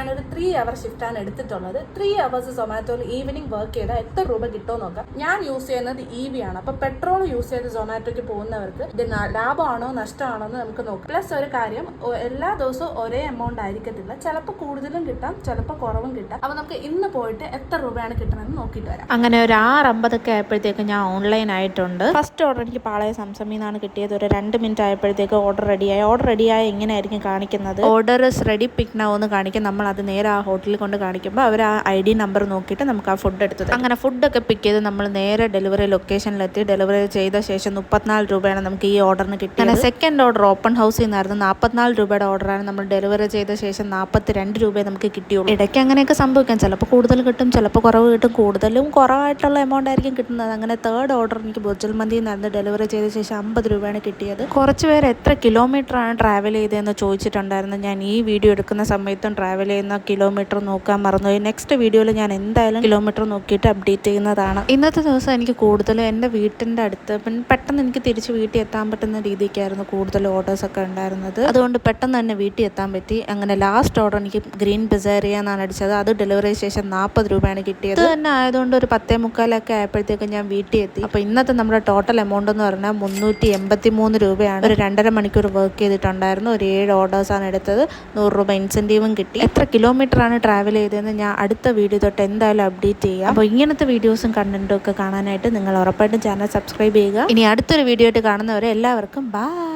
ഞാനൊരു 3 hour ഷിഫ്റ്റാണ് എടുത്തിട്ടുള്ളത്. 3 hours സൊമാറ്റോയിൽ evening work ചെയ്താൽ എത്ര രൂപ കിട്ടുമോ നോക്കാം. ഞാൻ യൂസ് ചെയ്യുന്നത് EV ആണ്. അപ്പോൾ പെട്രോൾ യൂസ് ചെയ്ത് സൊമാറ്റോയ്ക്ക് പോകുന്നവർക്ക് ഇത് ലാഭമാണോ നഷ്ടമാണോ എന്ന് നമുക്ക് നോക്കാം. പ്ലസ് ഒരു കാര്യം, എല്ലാ ദിവസവും ഒരേ എമൗണ്ട് ആയിരിക്കത്തില്ല. ചിലപ്പോൾ കൂടുതലും കിട്ടാം, ചിലപ്പോൾ കുറവും കിട്ടാം. അപ്പോൾ നമുക്ക് ഇന്ന് പോയിട്ട് എത്ര രൂപയാണ് കിട്ടുന്നതെന്ന് നോക്കിയിട്ട് വരാം. അങ്ങനെ ഒരു 6:50 ആയപ്പോഴത്തേക്ക് ഞാൻ ഓൺലൈൻ ആയിട്ടുണ്ട്. ഫസ്റ്റ് ഓർഡർ എനിക്ക് പാളയ സംസമിൽ നിന്നാണ് കിട്ടിയത്. ഒരു 2 മിനിറ്റ് ആയപ്പോഴത്തേക്ക് ഓർഡർ റെഡിയായി ഇങ്ങനെയായിരിക്കും കാണിക്കുന്നത്. Order is ready pick now എന്ന് കാണിക്കും. നമ്മൾ അത് നേരെ ആ ഹോട്ടലിൽ കൊണ്ട് കാണിക്കുമ്പോൾ അവർ ആ ID നമ്പർ നോക്കിയിട്ട് നമുക്ക് ആ ഫുഡ് എടുത്തത്. അങ്ങനെ ഫുഡൊക്കെ പിക്ക് ചെയ്ത് നമ്മൾ നേരെ ഡെലിവറി ലൊക്കേഷനിലെത്തി. ഡെലിവറി ചെയ്ത ശേഷം 34 രൂപയാണ് നമുക്ക് ഈ ഓർഡറിന് കിട്ടിയത്. അങ്ങനെ സെക്കൻഡ് ഓർഡർ ഓപ്പൺ ഹൗസിൽ നിന്നായിരുന്നു. 44 രൂപയുടെ ഓർഡറാണ്. നമ്മൾ ഡെലിവറി ചെയ്ത ശേഷം 42 രൂപയെ നമുക്ക് കിട്ടിയുള്ളൂ. ഇടയ്ക്ക് അങ്ങനെയൊക്കെ സംഭവിക്കാം. ചിലപ്പോൾ കൂടുതൽ കിട്ടും, ചിലപ്പോൾ കുറവ് കിട്ടും. കൂടുതലും കുറവായിട്ടുള്ള എമൗണ്ട് ആയിരിക്കും കിട്ടുന്നത്. അങ്ങനെ തേർഡ് ഓർഡർ എനിക്ക് ബുർജുൽ മന്തിയിൽ നിന്നായിരുന്നു. ഡെലിവറി ചെയ്ത ശേഷം 50 രൂപയാണ് കിട്ടിയത്. കുറച്ച് പേര് എത്ര കിലോമീറ്ററാണ് ട്രാവൽ ചെയ്തതെന്ന് ചോദിച്ചിട്ടുണ്ടായിരുന്നു. ഞാൻ ഈ വീഡിയോ എടുക്കുന്ന സമയത്തും ട്രാവൽ ചെയ്യുന്ന കിലോമീറ്റർ നോക്കാൻ മറന്നുപോയി. നെക്സ്റ്റ് വീഡിയോയിൽ ഞാൻ എന്തായാലും കിലോമീറ്റർ നോക്കിയിട്ട് അപ്ഡേറ്റ് ചെയ്യുന്നതാണ്. ഇന്നത്തെ ദിവസം എനിക്ക് കൂടുതലും എൻ്റെ വീട്ടിൻ്റെ അടുത്ത് പെട്ടെന്ന് എനിക്ക് തിരിച്ച് വീട്ടിൽ എത്താൻ പറ്റുന്ന രീതിക്കായിരുന്നു കൂടുതൽ ഓർഡേഴ്സൊക്കെ ഉണ്ടായിരുന്നത്. അതുകൊണ്ട് പെട്ടെന്ന് തന്നെ വീട്ടിൽ എത്താൻ പറ്റി. അങ്ങനെ ലാസ്റ്റ് ഓർഡർ എനിക്ക് ഗ്രീൻ പിസേറിയ എന്നാണ് അടിച്ചത്. അത് ഡെലിവറി ശേഷം 40 രൂപയാണ് കിട്ടിയത്. ഇത് തന്നെ ആയതുകൊണ്ട് ഒരു 10:45 ആയപ്പോഴത്തേക്കും ഞാൻ വീട്ടിൽ എത്തി. അപ്പോൾ ഇന്നത്തെ നമ്മുടെ ടോട്ടൽ എമൗണ്ട് എന്ന് പറഞ്ഞാൽ 383 രൂപയാണ്. ഒരു 2.5 മണിക്കൂർ വർക്ക് ചെയ്തിട്ടുണ്ടായിരുന്നു. ഒരു 7 ഓർഡേഴ്സാണ് എടുത്തത്. 100 രൂപ ഇൻസെൻറ്റീവും കിട്ടി. എത്ര കിലോമീറ്ററാണ് ട്രാവൽ ചെയ്തതെന്ന് ഞാൻ അടുത്ത വീഡിയോ തൊട്ട് എന്തായാലും അപ്ഡേറ്റ് ചെയ്യാം. അപ്പോൾ ഇങ്ങനത്തെ വീഡിയോസും കണ്ടന്റും ഒക്കെ കാണാനായിട്ട് നിങ്ങൾ ഉറപ്പായിട്ടും ചാനൽ സബ്സ്ക്രൈബ് ചെയ്യുക. ഇനി അടുത്തൊരു വീഡിയോ ആയിട്ട് കാണുന്നവരെ എല്ലാവർക്കും ബൈ.